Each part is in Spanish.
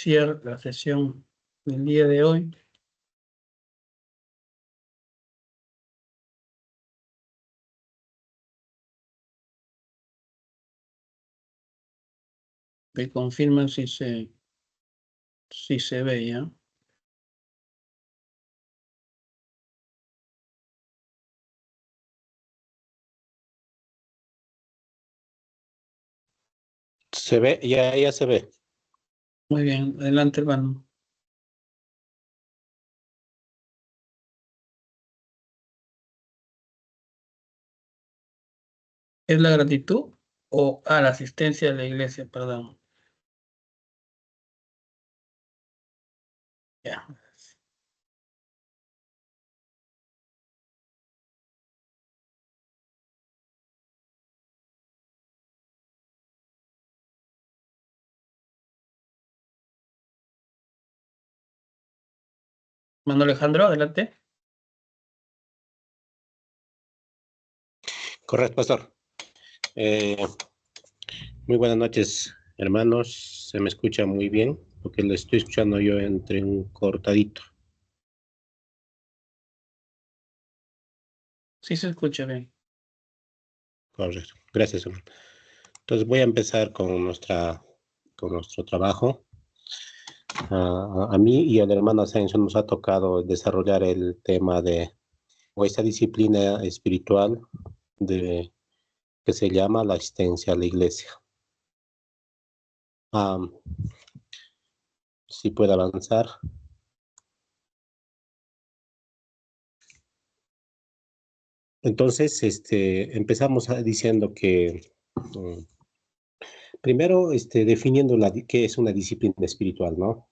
iniciar la sesión del día de hoy. Me confirman si se ve ya. Se ve, ya se ve. Muy bien, adelante, hermano. ¿Es la gratitud o la asistencia a la iglesia? Perdón. Ya. Mano Alejandro, adelante. Correcto, pastor. Muy buenas noches, hermanos. Se me escucha muy bien, porque lo estoy escuchando yo entre un cortadito. Sí se escucha bien. Correcto. Gracias, hermano. Entonces voy a empezar con nuestro trabajo. A mí y al hermano Asensio nos ha tocado desarrollar el tema o esta disciplina espiritual que se llama la asistencia a la iglesia. Si puede avanzar. Entonces, empezamos diciendo que primero, definiendo qué es una disciplina espiritual, ¿no?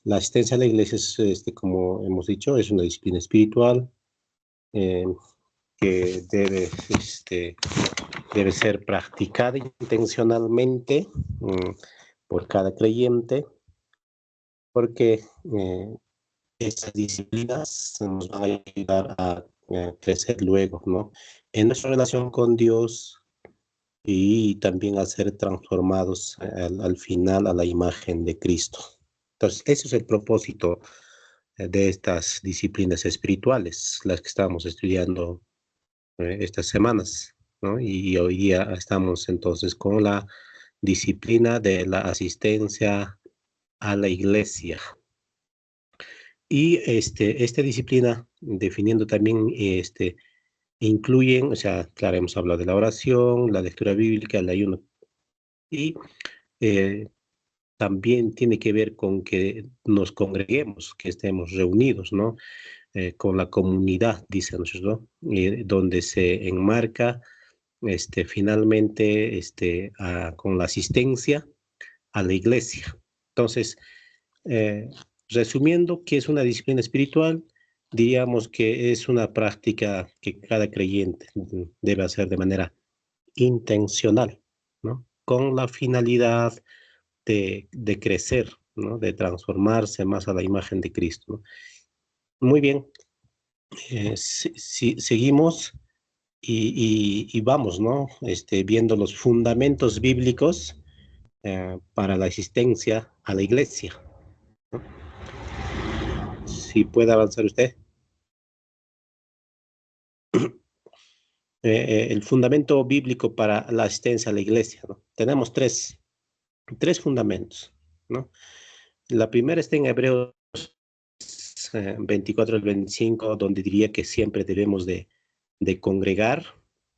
La asistencia a la iglesia es, como hemos dicho, es una disciplina espiritual eh, que debe ser practicada intencionalmente por cada creyente, porque estas disciplinas nos van a ayudar a crecer luego, ¿no? En nuestra relación con Dios y también a ser transformados al final a la imagen de Cristo. Entonces, ese es el propósito de estas disciplinas espirituales, las que estamos estudiando estas semanas, ¿no? Y hoy día estamos entonces con la disciplina de la asistencia a la iglesia. Y esta disciplina, definiendo también, incluyen, o sea, claro, hemos hablado de la oración, la lectura bíblica, el ayuno, y también tiene que ver con que nos congreguemos, que estemos reunidos, ¿no? Con la comunidad, dicen nosotros, ¿no? Donde se enmarca finalmente con la asistencia a la iglesia. Entonces, resumiendo, ¿qué es una disciplina espiritual? Diríamos que es una práctica que cada creyente debe hacer de manera intencional, ¿no? Con la finalidad de crecer, ¿no? De transformarse más a la imagen de Cristo, ¿no? Muy bien, seguimos y vamos, ¿no? Viendo los fundamentos bíblicos para la asistencia a la iglesia, ¿no? Si puede avanzar usted. El fundamento bíblico para la asistencia a la iglesia, ¿no? Tenemos tres fundamentos, ¿no? La primera está en Hebreos 24 al 25, donde diría que siempre debemos de congregar,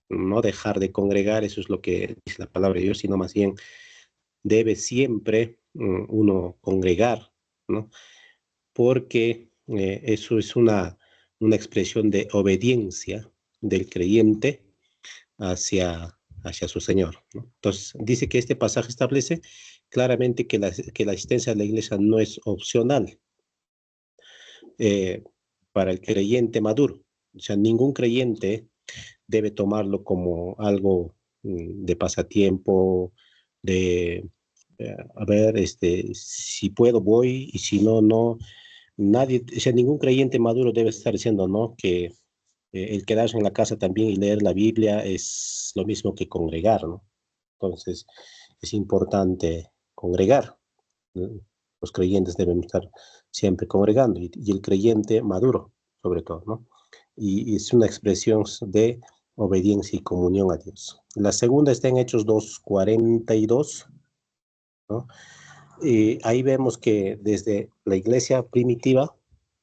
no dejar de congregar, eso es lo que dice la palabra de Dios, sino más bien debe siempre uno congregar, ¿no? Porque eso es una expresión de obediencia del creyente hacia su Señor, ¿no? Entonces, dice que este pasaje establece claramente que la asistencia a la iglesia no es opcional para el creyente maduro. O sea, ningún creyente debe tomarlo como algo de pasatiempo, de, a ver, si puedo voy y si no, no. Nadie, o sea, ningún creyente maduro debe estar diciendo, ¿no? Que el quedarse en la casa también y leer la Biblia es lo mismo que congregar, ¿no? Entonces, es importante congregar. Los creyentes deben estar siempre congregando y el creyente maduro, sobre todo, ¿no? Y es una expresión de obediencia y comunión a Dios. La segunda está en Hechos 2:42, ¿no? Ahí vemos que desde la iglesia primitiva,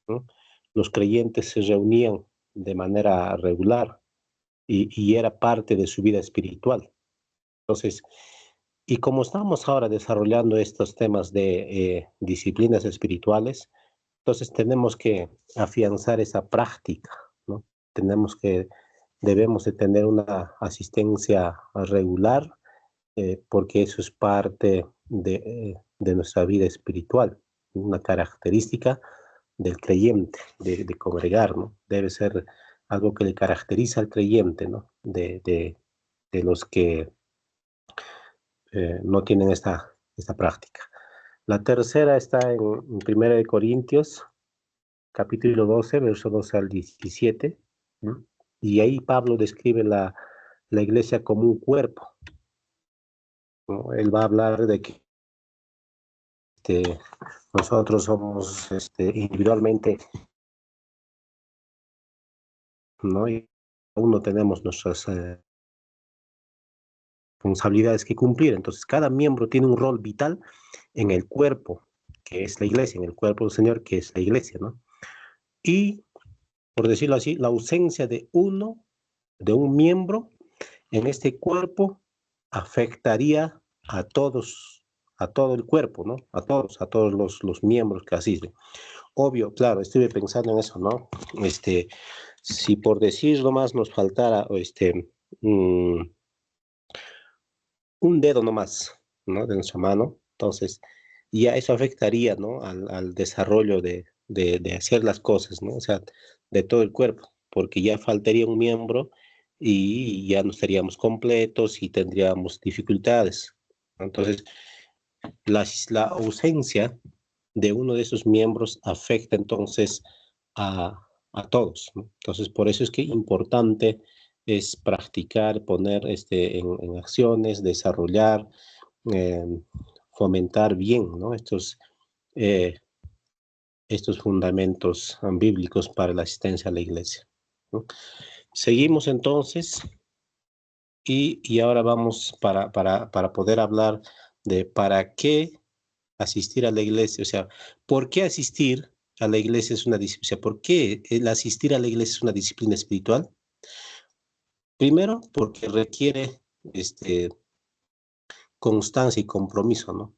¿no?, los creyentes se reunían de manera regular y era parte de su vida espiritual. Entonces, y como estamos ahora desarrollando estos temas de disciplinas espirituales, entonces tenemos que afianzar esa práctica, ¿no? Debemos de tener una asistencia regular, porque eso es parte de nuestra vida espiritual, una característica del creyente, de congregar, ¿no? Debe ser algo que le caracteriza al creyente, ¿no? De los que no tienen esta práctica. La tercera está en 1 Corintios, capítulo 12, verso 12 al 17, ¿no? Y ahí Pablo describe la iglesia como un cuerpo, ¿no? Él va a hablar de que nosotros somos individualmente, ¿no? Y aún no tenemos nuestras responsabilidades que cumplir. Entonces, cada miembro tiene un rol vital en el cuerpo, que es la iglesia, en el cuerpo del Señor, que es la iglesia, ¿no? Y, por decirlo así, la ausencia de un miembro en este cuerpo afectaría a todos, a todo el cuerpo, ¿no? A todos los miembros que asisten. Obvio, claro, estuve pensando en eso, ¿no? Si por decirlo más nos faltara un dedo nomás, ¿no?, de nuestra mano, entonces ya eso afectaría, ¿no?, al desarrollo de hacer las cosas, ¿no? O sea, de todo el cuerpo, porque ya faltaría un miembro y ya no estaríamos completos y tendríamos dificultades. Entonces, la ausencia de uno de esos miembros afecta entonces a todos, ¿no? Entonces, por eso es que importante es practicar, poner en acciones, desarrollar, eh, fomentar bien, ¿no?, eh, estos fundamentos bíblicos para la asistencia a la iglesia, ¿no? Seguimos entonces y ahora vamos para poder hablar de para qué asistir a la iglesia, o sea, ¿por qué asistir a la iglesia es una disciplina? O sea, ¿por qué el asistir a la iglesia es una disciplina espiritual? Primero, porque requiere constancia y compromiso, ¿no?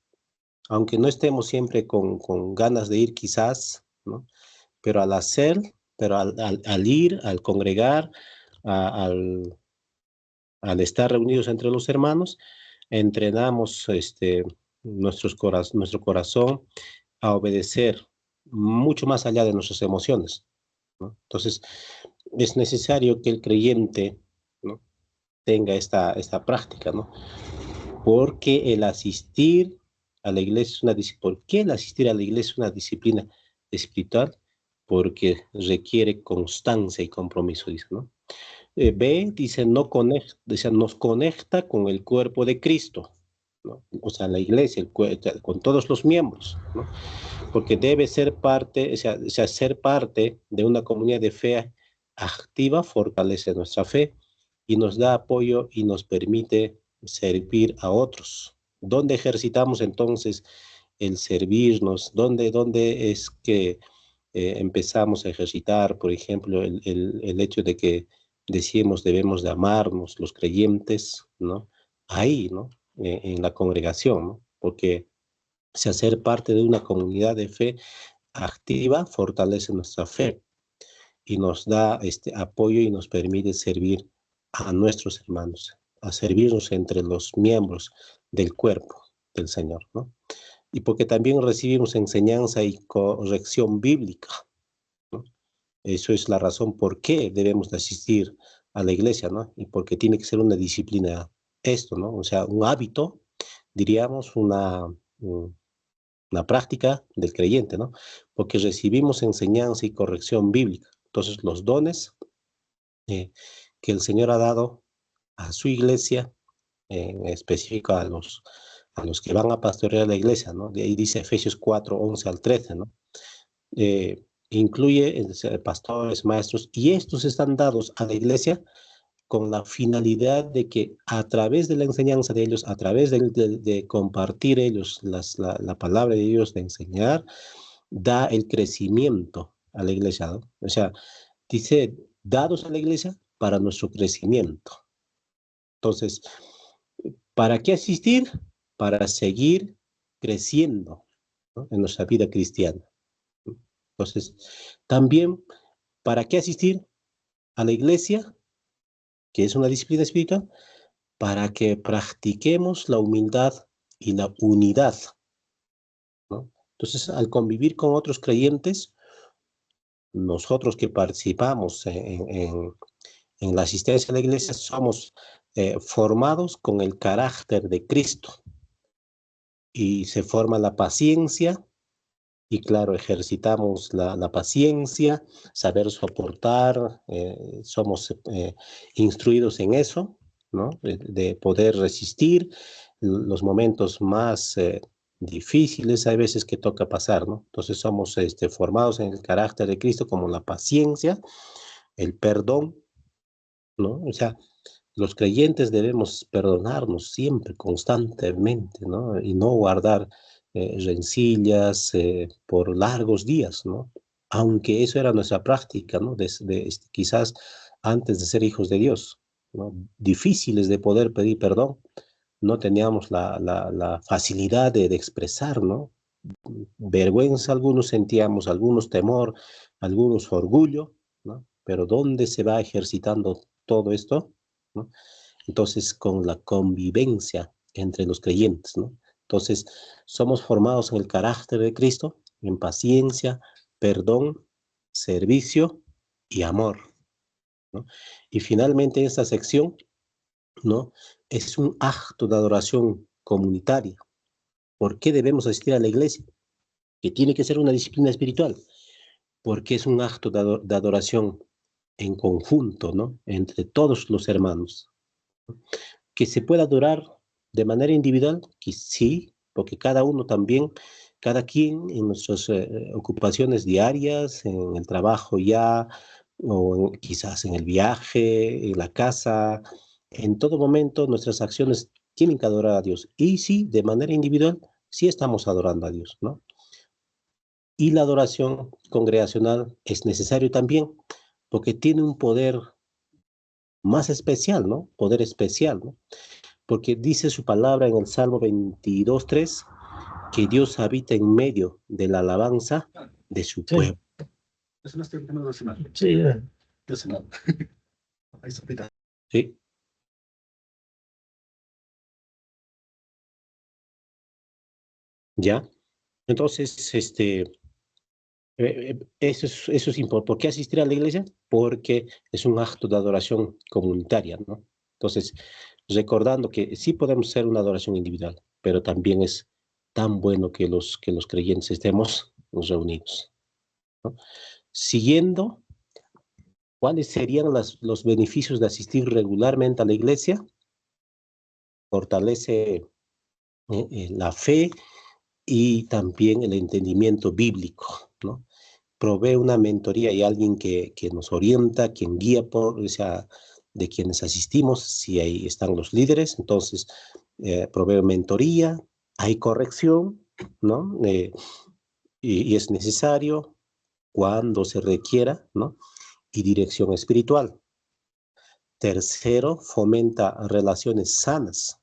Aunque no estemos siempre con ganas de ir quizás, ¿no? Pero al hacer, pero al ir, al congregar, a- al, al estar reunidos entre los hermanos, entrenamos nuestro corazón a obedecer mucho más allá de nuestras emociones, ¿no? Entonces, es necesario que el creyente, ¿no?, tenga esta práctica, ¿no? Porque el asistir a la iglesia es una disciplina. ¿Por qué el asistir a la iglesia es una disciplina espiritual? Porque requiere constancia y compromiso, dice, ¿no? B dice, dice, nos conecta con el cuerpo de Cristo, ¿no? O sea, la iglesia, con todos los miembros, ¿no? Porque debe ser parte, o sea, ser parte de una comunidad de fe activa fortalece nuestra fe y nos da apoyo y nos permite servir a otros. ¿Dónde ejercitamos entonces el servirnos? ¿Dónde es que empezamos a ejercitar, por ejemplo, el hecho de que decimos debemos de amarnos los creyentes, ¿no? Ahí, ¿no? En la congregación, ¿no? Porque si hacer parte de una comunidad de fe activa fortalece nuestra fe y nos da este apoyo y nos permite servir a nuestros hermanos, a servirnos entre los miembros del cuerpo del Señor, ¿no? Y porque también recibimos enseñanza y corrección bíblica, ¿no? Eso es la razón por qué debemos de asistir a la iglesia, ¿no? Y porque tiene que ser una disciplina esto, ¿no? O sea, un hábito, diríamos, una práctica del creyente, ¿no? Porque recibimos enseñanza y corrección bíblica. Entonces, los dones eh, que el Señor ha dado a su iglesia, en específico a los que van a pastorear la iglesia, ¿no? De ahí dice Efesios 4, 11 al 13, ¿no? Incluye pastores, maestros, y estos están dados a la iglesia con la finalidad de que a través de la enseñanza de ellos, a través de compartir ellos la palabra de Dios, de enseñar, da el crecimiento a la iglesia, ¿no? O sea, dice, dados a la iglesia para nuestro crecimiento. Entonces, ¿para qué asistir? Para seguir creciendo, ¿no? En nuestra vida cristiana. Entonces, también, ¿para qué asistir a la iglesia? Que es una disciplina espiritual, para que practiquemos la humildad y la unidad, ¿no? Entonces, al convivir con otros creyentes, nosotros que participamos en la asistencia a la iglesia somos formados con el carácter de Cristo y se forma la paciencia y claro, ejercitamos la paciencia, saber soportar, somos instruidos en eso, ¿no? De poder resistir los momentos más difíciles, hay veces que toca pasar, ¿no? Entonces somos formados en el carácter de Cristo como la paciencia, el perdón, ¿no? O sea, los creyentes debemos perdonarnos siempre, constantemente, ¿no? Y no guardar rencillas por largos días, ¿no? Aunque eso era nuestra práctica, ¿no? Quizás antes de ser hijos de Dios, ¿no? Difíciles de poder pedir perdón, no teníamos la facilidad de expresar, ¿no? Vergüenza algunos sentíamos, algunos temor, algunos orgullo, ¿no? Pero ¿dónde se va ejercitando todo esto? ¿No? Entonces, con la convivencia entre los creyentes, ¿no? Entonces, somos formados en el carácter de Cristo, en paciencia, perdón, servicio y amor, ¿no? Y finalmente esta sección, ¿no? Es un acto de adoración comunitaria. ¿Por qué debemos asistir a la iglesia? Que tiene que ser una disciplina espiritual, porque es un acto de adoración en conjunto, ¿no? Entre todos los hermanos. Que se pueda adorar de manera individual, que sí, porque cada uno también, cada quien en nuestras ocupaciones diarias, en el trabajo ya, o quizás en el viaje, en la casa, en todo momento nuestras acciones tienen que adorar a Dios. Y sí, de manera individual, sí estamos adorando a Dios, ¿no? Y la adoración congregacional es necesario también, porque tiene un poder más especial, ¿no? Poder especial, ¿no? Porque dice su palabra en el Salmo 22:3, que Dios habita en medio de la alabanza de su Sí, pueblo. sí, ¿Sí? ¿Ya? Entonces, eso es importante. ¿Por qué asistir a la iglesia? Porque es un acto de adoración comunitaria, ¿no? Entonces, recordando que sí podemos hacer una adoración individual, pero también es tan bueno que los creyentes estemos reunidos, ¿no? Siguiendo, ¿cuáles serían los beneficios de asistir regularmente a la iglesia? Fortalece la fe y también el entendimiento bíblico, ¿no? Provee una mentoría y alguien que nos orienta, quien guía o sea, de quienes asistimos, si ahí están los líderes, entonces provee mentoría, hay corrección, ¿no? Y es necesario cuando se requiera, ¿no? Y dirección espiritual. Tercero, fomenta relaciones sanas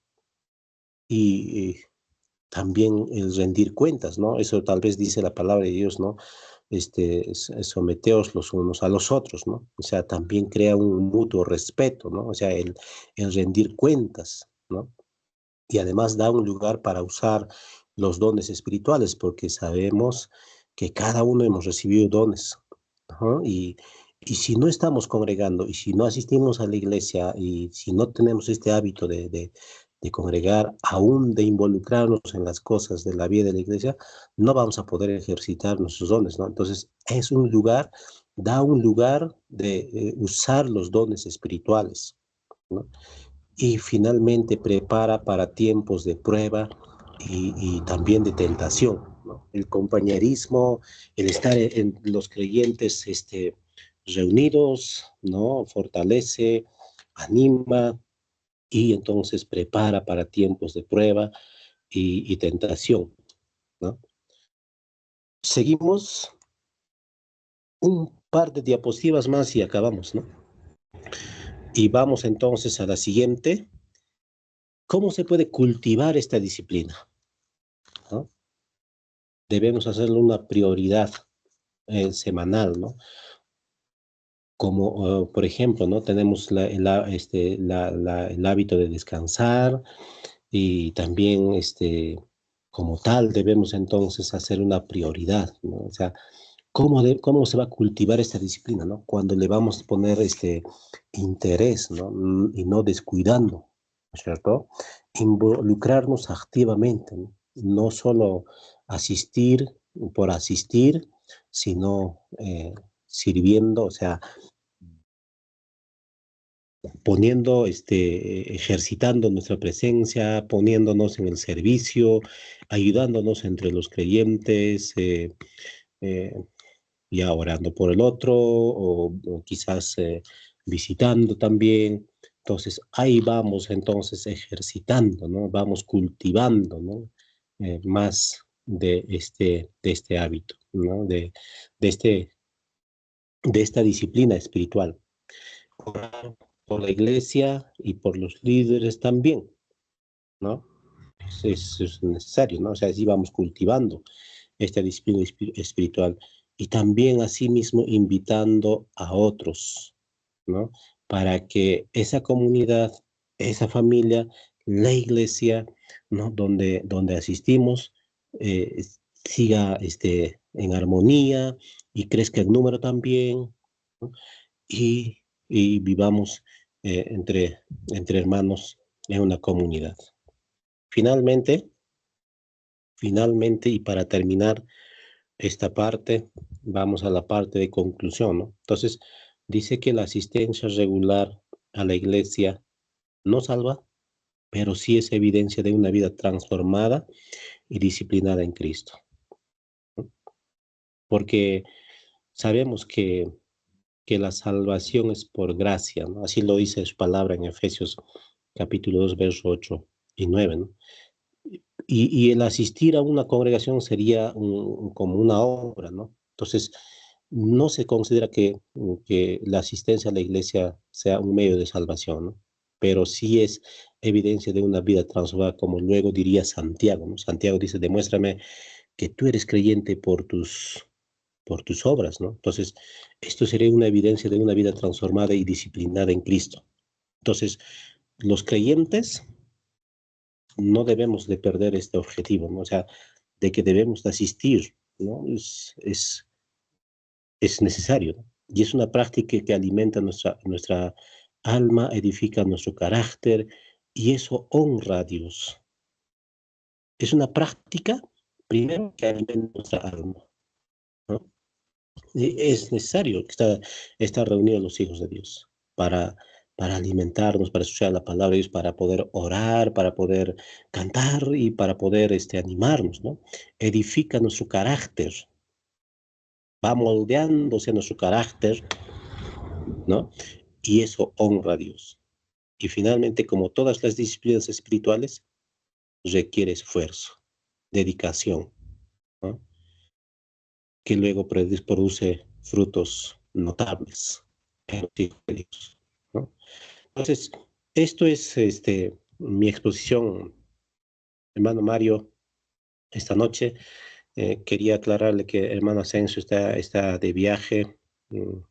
y también el rendir cuentas, ¿no? Eso tal vez dice la palabra de Dios, ¿no? Someteos los unos a los otros, ¿no? O sea, también crea un mutuo respeto, ¿no? O sea, el rendir cuentas, ¿no? Y además da un lugar para usar los dones espirituales, porque sabemos que cada uno hemos recibido dones, ¿no? Y si no estamos congregando, y si no asistimos a la iglesia, y si no tenemos este hábito de congregar, aún de involucrarnos en las cosas de la vida de la iglesia, no vamos a poder ejercitar nuestros dones, ¿no? Entonces, es un lugar, da un lugar de usar los dones espirituales, ¿no? Y finalmente prepara para tiempos de prueba y también de tentación, ¿no? El compañerismo, el estar en los creyentes reunidos, ¿no? Fortalece, anima y entonces prepara para tiempos de prueba y tentación, ¿no? Seguimos un par de diapositivas más y acabamos, ¿no? Y vamos entonces a la siguiente. ¿Cómo se puede cultivar esta disciplina? ¿No? Debemos hacerlo una prioridad semanal, ¿no? Como, por ejemplo, ¿no? Tenemos el hábito de descansar y también, como tal, debemos entonces hacer una prioridad, ¿no? O sea, ¿cómo se va a cultivar esta disciplina, ¿no? Cuando le vamos a poner interés, ¿no? Y no descuidando, ¿no es cierto? Involucrarnos activamente, ¿no? No solo asistir por asistir, sino sirviendo, o sea, poniendo, ejercitando nuestra presencia, poniéndonos en el servicio, ayudándonos entre los creyentes, eh, ya orando por el otro o quizás visitando también. Entonces, ahí vamos entonces ejercitando, ¿no? Vamos cultivando, ¿no? Más de este hábito, ¿no? De, este, de esta disciplina espiritual. Orar por la iglesia y por los líderes también, ¿no? Es necesario, ¿no? O sea, así vamos cultivando esta disciplina espiritual y también asimismo invitando a otros, ¿no? Para que esa comunidad, esa familia, la iglesia, ¿no? Donde asistimos, eh, siga en armonía y crezca el número también, ¿no? y, y vivamos entre hermanos en una comunidad. Finalmente, finalmente, y para terminar esta parte, vamos a la parte de conclusión, ¿no? Entonces, dice que la asistencia regular a la iglesia no salva, pero sí es evidencia de una vida transformada y disciplinada en Cristo, ¿no? Porque sabemos que la salvación es por gracia, ¿no? Así lo dice su palabra en Efesios capítulo 2, versos 8 y 9, ¿no? Y el asistir a una congregación sería como una obra, ¿no? Entonces, no se considera que la asistencia a la iglesia sea un medio de salvación, ¿no? Pero sí es evidencia de una vida transformada, como luego diría Santiago, ¿no? Santiago dice, demuéstrame que tú eres creyente por tus obras, ¿no? Entonces, esto sería una evidencia de una vida transformada y disciplinada en Cristo. Entonces, los creyentes no debemos de perder este objetivo, ¿no? O sea, de que debemos de asistir, ¿no? Es necesario, ¿no? Y es una práctica que alimenta nuestra alma, edifica nuestro carácter y eso honra a Dios. Es una práctica, primero, que alimenta nuestra alma, ¿no? Es necesario estar reunidos los hijos de Dios para, para alimentarnos, para escuchar la palabra de Dios, para poder orar, para poder cantar y para poder animarnos, ¿no? Edifica nuestro carácter, va moldeándose nuestro carácter, ¿no? Y eso honra a Dios. Y finalmente, como todas las disciplinas espirituales, requiere esfuerzo, dedicación, ¿no? Que luego produce frutos notables en los hijos de Dios, ¿no? Entonces, esto es mi exposición, hermano Mario, esta noche. Quería aclararle que hermano Asensio está de viaje. Mm,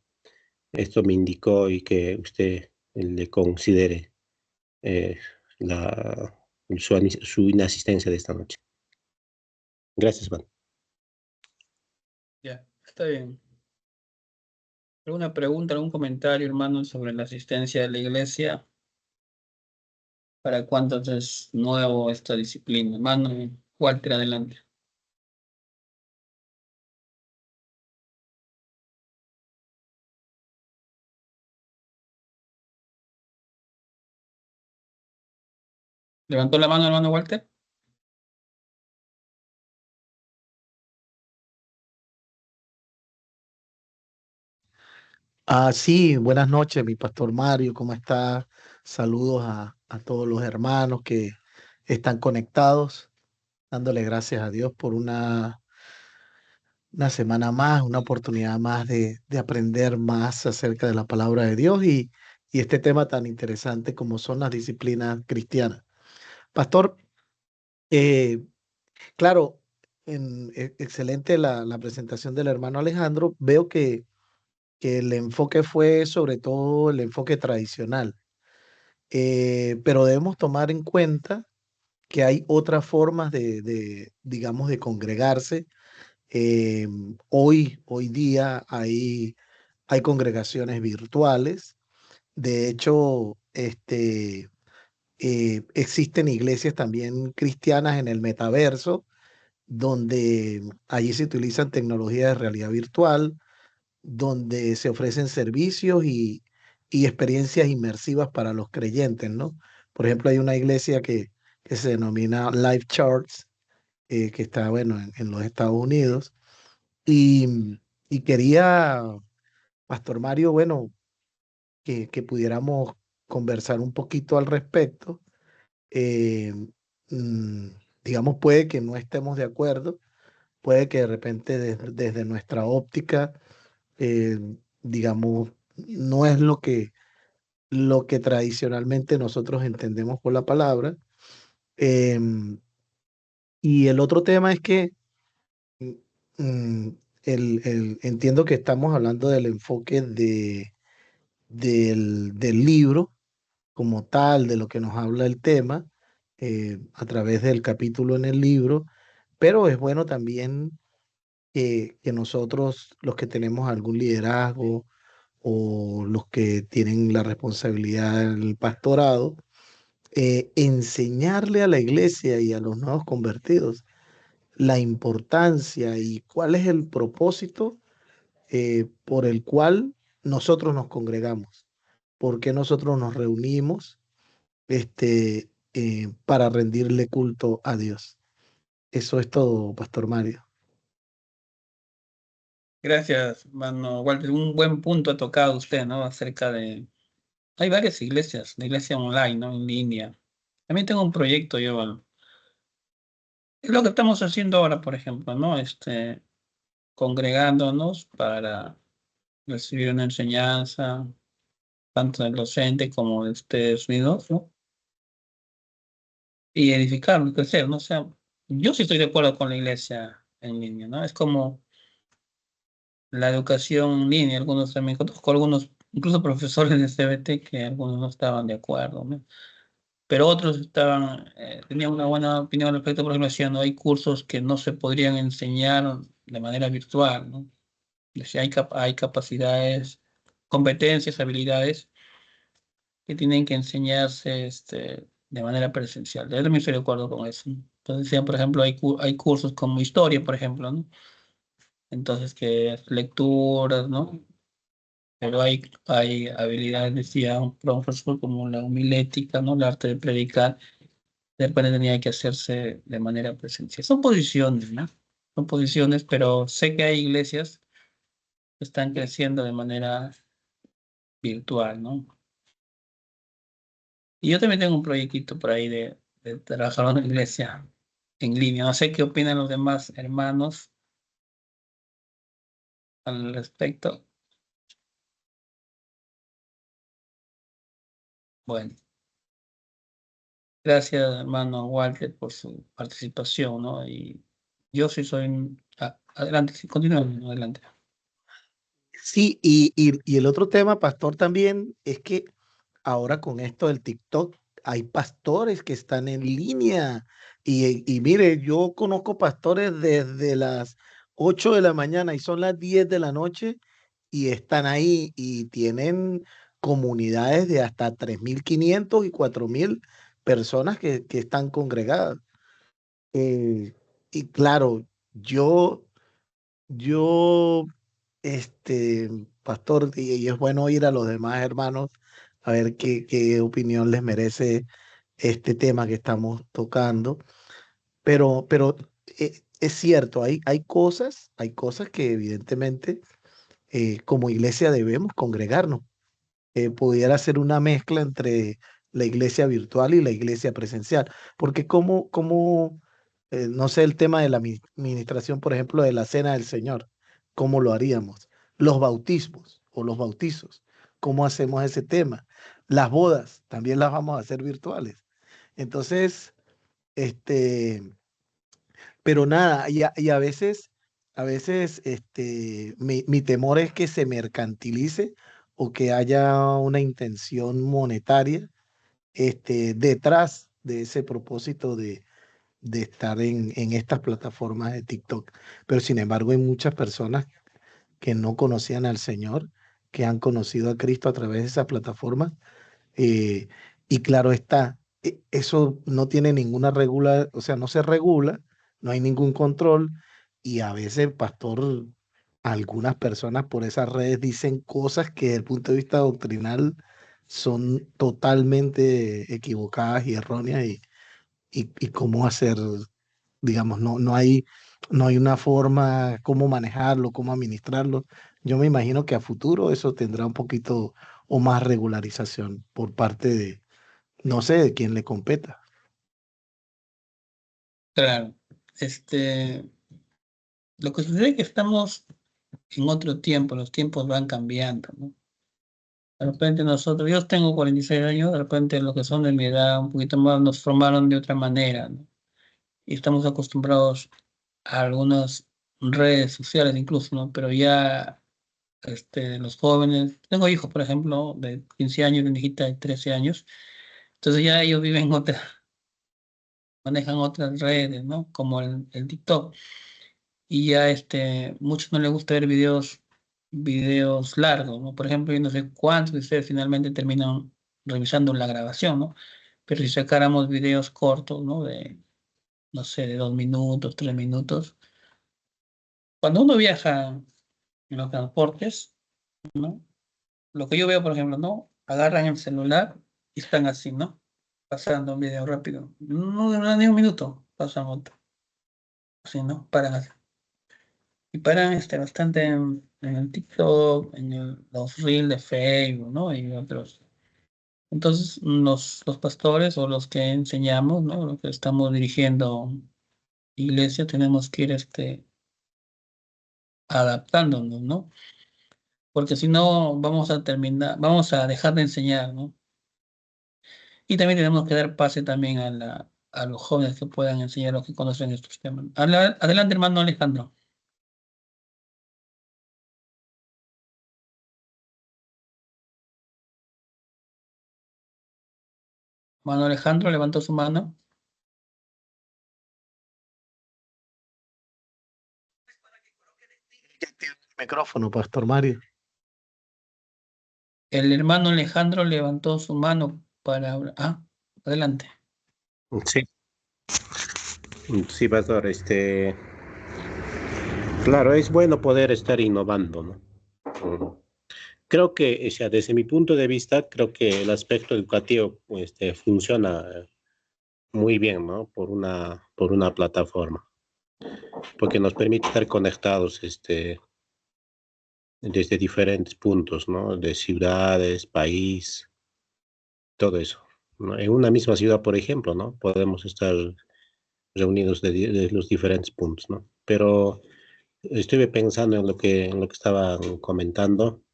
Esto me indicó y que usted le considere eh, la, su inasistencia de esta noche. Gracias, hermano. Ya, está bien. ¿Alguna pregunta, algún comentario, hermano, sobre la asistencia de la iglesia? ¿Para cuántos es nuevo esta disciplina? Hermano Walter, adelante. ¿Levantó la mano, hermano Walter? Sí, buenas noches, mi pastor Mario, ¿cómo está? Saludos a todos los hermanos que están conectados, dándole gracias a Dios por una semana más, una oportunidad más de aprender más acerca de la palabra de Dios y este tema tan interesante como son las disciplinas cristianas. Pastor, eh, claro, excelente la presentación del hermano Alejandro. Veo que el enfoque fue sobre todo el enfoque tradicional. Pero debemos tomar en cuenta que hay otras formas digamos, de congregarse. Eh, hoy día hay congregaciones virtuales. De hecho, existen iglesias también cristianas en el metaverso, donde allí se utilizan tecnologías de realidad virtual, donde se ofrecen servicios y experiencias inmersivas para los creyentes, ¿no? Por ejemplo, hay una iglesia que se denomina Life Church, que está, bueno, en los Estados Unidos. Y quería, Pastor Mario, bueno, que pudiéramos conversar un poquito al respecto. Eh, mm, digamos, puede que no estemos de acuerdo, puede que de repente desde nuestra óptica, eh, digamos, no es lo que tradicionalmente nosotros entendemos por la palabra. Em, y el otro tema es que mm, entiendo que estamos hablando del enfoque del libro como tal, de lo que nos habla el tema, a través del capítulo en el libro, pero es bueno también que nosotros, los que tenemos algún liderazgo, o los que tienen la responsabilidad del pastorado, enseñarle a la iglesia y a los nuevos convertidos la importancia y cuál es el propósito por el cual nosotros nos congregamos, por qué nosotros nos reunimos para rendirle culto a Dios. Eso es todo, Pastor Mario. Gracias, mano. Walter, un buen punto ha tocado usted, ¿no? Acerca de... Hay varias iglesias, la iglesia online, ¿no? En línea. También tengo un proyecto yo. Es lo que estamos haciendo ahora, por ejemplo, ¿no? Congregándonos para recibir una enseñanza, tanto del docente como de ustedes mismos, ¿no? Y edificarnos, crecer, ¿no? O sea, yo sí estoy de acuerdo con la iglesia en línea, ¿no? Es como la educación en línea, algunos también, conozco algunos, incluso profesores de CBT que algunos no estaban de acuerdo, ¿no? Pero otros tenían una buena opinión al respecto, por ejemplo, decían, no hay cursos que no se podrían enseñar de manera virtual, ¿no? Decía, hay capacidades, competencias, habilidades que tienen que enseñarse de manera presencial. Yo también estoy de acuerdo con eso, ¿no? Entonces decían, por ejemplo, hay cursos como historia, por ejemplo, ¿no? Entonces, que es lecturas, ¿no? Pero hay habilidades, decía un profesor, como la homilética, ¿no? El arte de predicar, de repente tenía que hacerse de manera presencial. Son posiciones, ¿no? Son posiciones, pero sé que hay iglesias que están creciendo de manera virtual, ¿no? Y yo también tengo un proyectito por ahí de trabajar en una iglesia en línea. No sé qué opinan los demás hermanos al respecto. Bueno, gracias, hermano Walter, por su participación, ¿no? Y yo sí soy... adelante, sí, continúa, adelante. Sí, y el otro tema, pastor, también es que ahora con esto del TikTok hay pastores que están en línea. Y mire, yo conozco pastores desde las 8 de la mañana y son las 10 de la noche y están ahí y tienen comunidades de hasta 3.500 y 4.000 personas que están congregadas. Eh, y claro, yo, yo pastor, y es bueno oír a los demás hermanos a ver qué opinión les merece este tema que estamos tocando. Pero es cierto, hay cosas que evidentemente como iglesia debemos congregarnos. Pudiera ser una mezcla entre la iglesia virtual y la iglesia presencial, porque no sé, el tema de la administración, por ejemplo, de la cena del Señor, ¿cómo lo haríamos? Los bautismos o los bautizos, ¿cómo hacemos ese tema? Las bodas, también las vamos a hacer virtuales. Entonces, este, pero nada, y a veces mi temor es que se mercantilice o que haya una intención monetaria detrás de ese propósito de estar en estas plataformas de TikTok. Pero sin embargo, hay muchas personas que no conocían al Señor, que han conocido a Cristo a través de esas plataformas eh, y claro está, eso no tiene ninguna regula, o sea, no se regula, no hay ningún control y a veces, pastor, algunas personas por esas redes dicen cosas que desde el punto de vista doctrinal son totalmente equivocadas y erróneas y cómo hacer, digamos, no hay una forma cómo manejarlo, cómo administrarlo. Yo me imagino que a futuro eso tendrá un poquito o más regularización por parte de, no sé, de quien le competa. Claro. Lo que sucede es que estamos en otro tiempo, los tiempos van cambiando, ¿no? De repente nosotros, yo tengo 46 años, de repente los que son de mi edad, un poquito más, nos formaron de otra manera, ¿no? Y estamos acostumbrados a algunas redes sociales incluso, ¿no? Pero ya los jóvenes, tengo hijos, por ejemplo, de 15 años, una hijita de 13 años, entonces ya ellos viven otra, manejan otras redes, ¿no? Como el TikTok. Y ya muchos no les gusta ver videos largos, ¿no? Por ejemplo, yo no sé cuántos de ustedes finalmente terminan revisando la grabación, ¿no? Pero si sacáramos videos cortos, ¿no? No sé, de 2 minutos, 3 minutos. Cuando uno viaja en los transportes, ¿no? Lo que yo veo, por ejemplo, ¿no? Agarran el celular y están así, ¿no? Pasando un video rápido. No dura ni un minuto, pasan otro. Así, ¿no? Paran así. Y paran bastante en el TikTok, en los Reels de Facebook, ¿no? Y otros. Entonces, los pastores o los que enseñamos, ¿no? Los que estamos dirigiendo iglesia, tenemos que ir adaptándonos, ¿no? Porque si no, vamos a dejar de enseñar, ¿no? Y también tenemos que dar pase también a los jóvenes que puedan enseñar los que conocen estos temas. Adelante, hermano Alejandro. Hermano Alejandro levantó su mano. Micrófono, Pastor Mario. El hermano Alejandro levantó su mano para... adelante. Sí, sí, pastor, claro, es bueno poder estar innovando, ¿no? Mm. Creo que, o sea, desde mi punto de vista, creo que el aspecto educativo, funciona muy bien, ¿no? Por una plataforma, porque nos permite estar conectados, desde diferentes puntos, ¿no? De ciudades, país, todo eso, ¿no? En una misma ciudad, por ejemplo, ¿no? Podemos estar reunidos de los diferentes puntos, ¿no? Pero estuve pensando en lo que estaban comentando,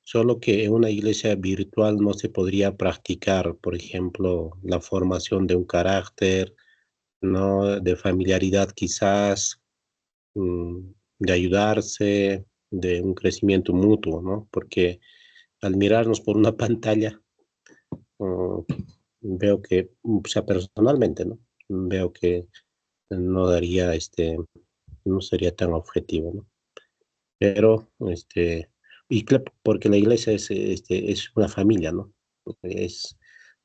solo que en una iglesia virtual no se podría practicar, por ejemplo, la formación de un carácter, ¿no? De familiaridad quizás, mm, de ayudarse, de un crecimiento mutuo, ¿no? Porque al mirarnos por una pantalla, mm, veo que, o sea, personalmente, ¿no? Veo que no daría, no sería tan objetivo, ¿no? Pero, porque la iglesia es una familia, ¿no? Es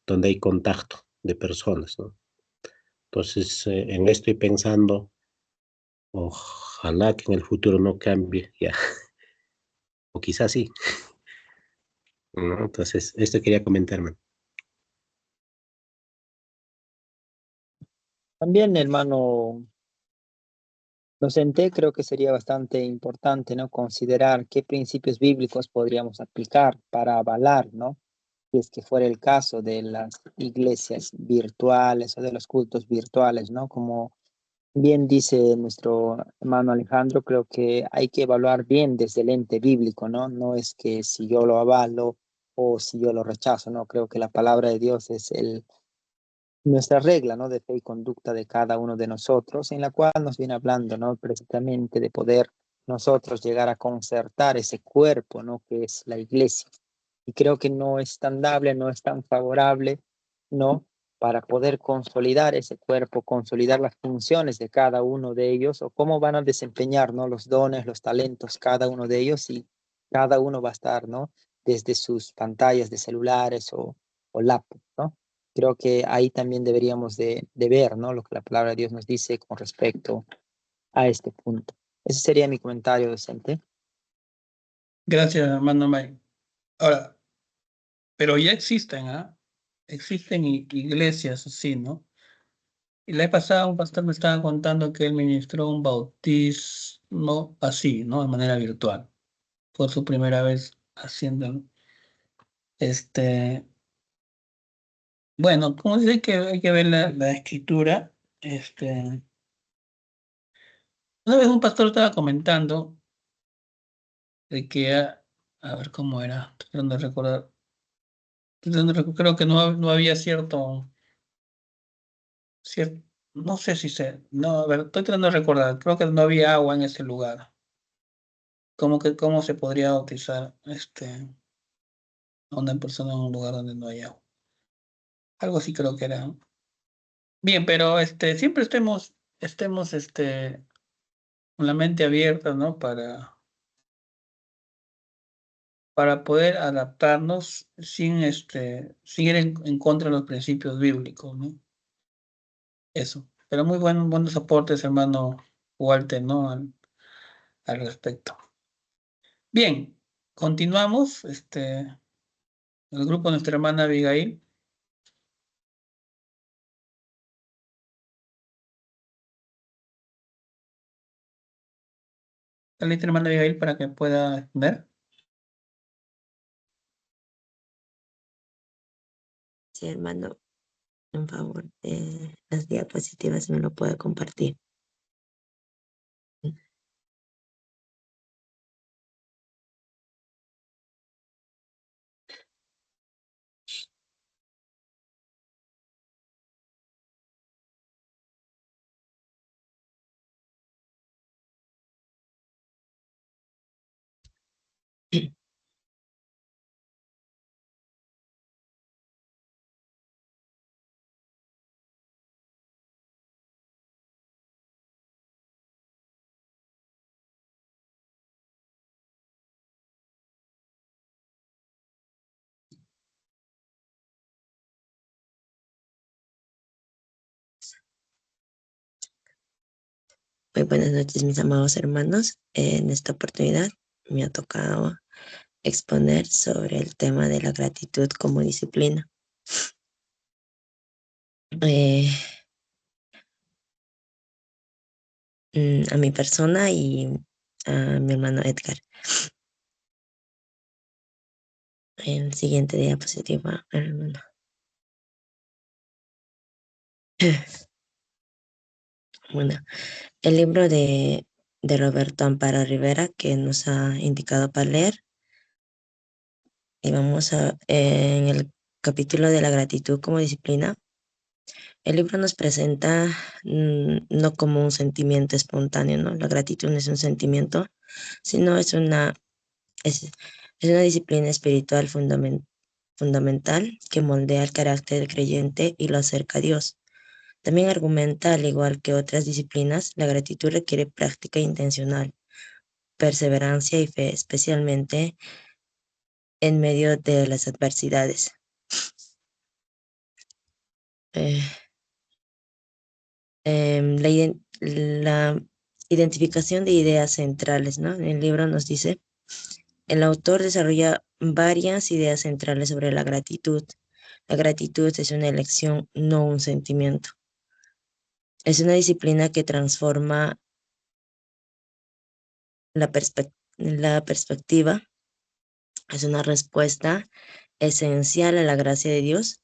donde hay contacto de personas, ¿no? Entonces, en esto estoy pensando, ojalá que en el futuro no cambie, ya, o quizás sí, ¿no? Entonces, esto quería comentarme. También, hermano Docente, creo que sería bastante importante, ¿no? Considerar qué principios bíblicos podríamos aplicar para avalar, ¿no? Si es que fuera el caso de las iglesias virtuales o de los cultos virtuales, ¿no? Como bien dice nuestro hermano Alejandro, creo que hay que evaluar bien desde el ente bíblico, ¿no? No es que si yo lo avalo o si yo lo rechazo, ¿no? Creo que la palabra de Dios es nuestra regla, ¿no? De fe y conducta de cada uno de nosotros, en la cual nos viene hablando, ¿no? Precisamente de poder nosotros llegar a concertar ese cuerpo, ¿no? Que es la iglesia. Y creo que no es tan dable, no es tan favorable, ¿no? Para poder consolidar ese cuerpo, consolidar las funciones de cada uno de ellos o cómo van a desempeñar, ¿no? Los dones, los talentos, cada uno de ellos y cada uno va a estar, ¿no? Desde sus pantallas de celulares o laptop, ¿no? Creo que ahí también deberíamos de ver, ¿no? Lo que la palabra de Dios nos dice con respecto a este punto. Ese sería mi comentario, docente. Gracias, hermano Mike. Ahora, pero ya existen, ¿ah? Existen iglesias así, ¿no? Y la vez pasada un pastor me estaba contando que él ministró un bautismo así, ¿no? De manera virtual. Fue su primera vez haciéndolo. Este, bueno, como dice que hay que ver la escritura, una vez un pastor estaba comentando de que, a ver cómo era, estoy tratando de recordar, creo que no había cierto, no sé si no, a ver, estoy tratando de recordar, creo que no había agua en ese lugar. ¿Cómo se podría bautizar a una persona en un lugar donde no hay agua? Algo así creo que era. Bien, pero siempre estemos con la mente abierta, ¿no? Para poder adaptarnos sin ir en contra de los principios bíblicos, ¿no? Eso. Pero muy buenos aportes, hermano Walter, ¿no? Al respecto. Bien, continuamos. El grupo de nuestra hermana Abigail. ¿Está lista, hermana Abigail, para que pueda ver? Sí, hermano, en favor de las diapositivas, me lo puede compartir. Muy buenas noches, mis amados hermanos. En esta oportunidad me ha tocado exponer sobre el tema de la gratitud como disciplina. A mi persona y a mi hermano Edgar. El siguiente diapositiva, hermano. Bueno, el libro de Roberto Amparo Rivera que nos ha indicado para leer. Y vamos en el capítulo de la gratitud como disciplina. El libro nos presenta no como un sentimiento espontáneo, ¿no? La gratitud no es un sentimiento, sino es una disciplina espiritual fundamental que moldea el carácter del creyente y lo acerca a Dios. También argumenta, al igual que otras disciplinas, la gratitud requiere práctica intencional, perseverancia y fe, especialmente en medio de las adversidades. Eh, la identificación de ideas centrales, ¿no? En el libro nos dice, el autor desarrolla varias ideas centrales sobre la gratitud. La gratitud es una elección, no un sentimiento. Es una disciplina que transforma La perspectiva es una respuesta esencial a la gracia de Dios.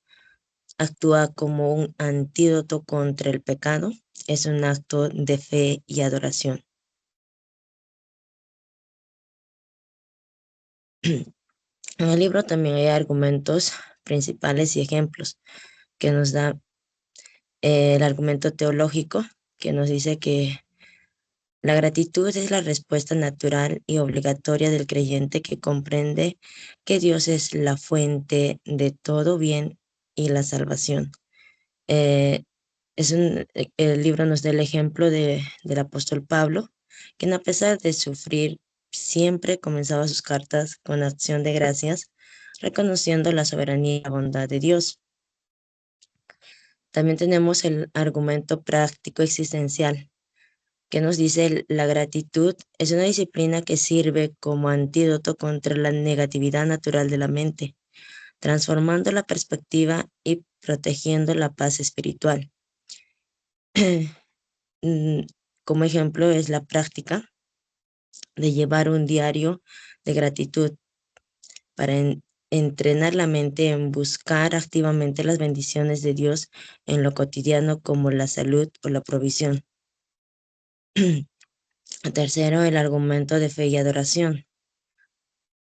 Actúa como un antídoto contra el pecado. Es un acto de fe y adoración. En el libro también hay argumentos principales y ejemplos que nos da el argumento teológico, que nos dice que la gratitud es la respuesta natural y obligatoria del creyente que comprende que Dios es la fuente de todo bien y la salvación. El libro nos da el ejemplo del apóstol Pablo, quien a pesar de sufrir, siempre comenzaba sus cartas con acción de gracias, reconociendo la soberanía y la bondad de Dios. También tenemos el argumento práctico existencial, que nos dice la gratitud es una disciplina que sirve como antídoto contra la negatividad natural de la mente, transformando la perspectiva y protegiendo la paz espiritual. Como ejemplo es la práctica de llevar un diario de gratitud para entrenar la mente en buscar activamente las bendiciones de Dios en lo cotidiano como la salud o la provisión. Tercero, el argumento de fe y adoración.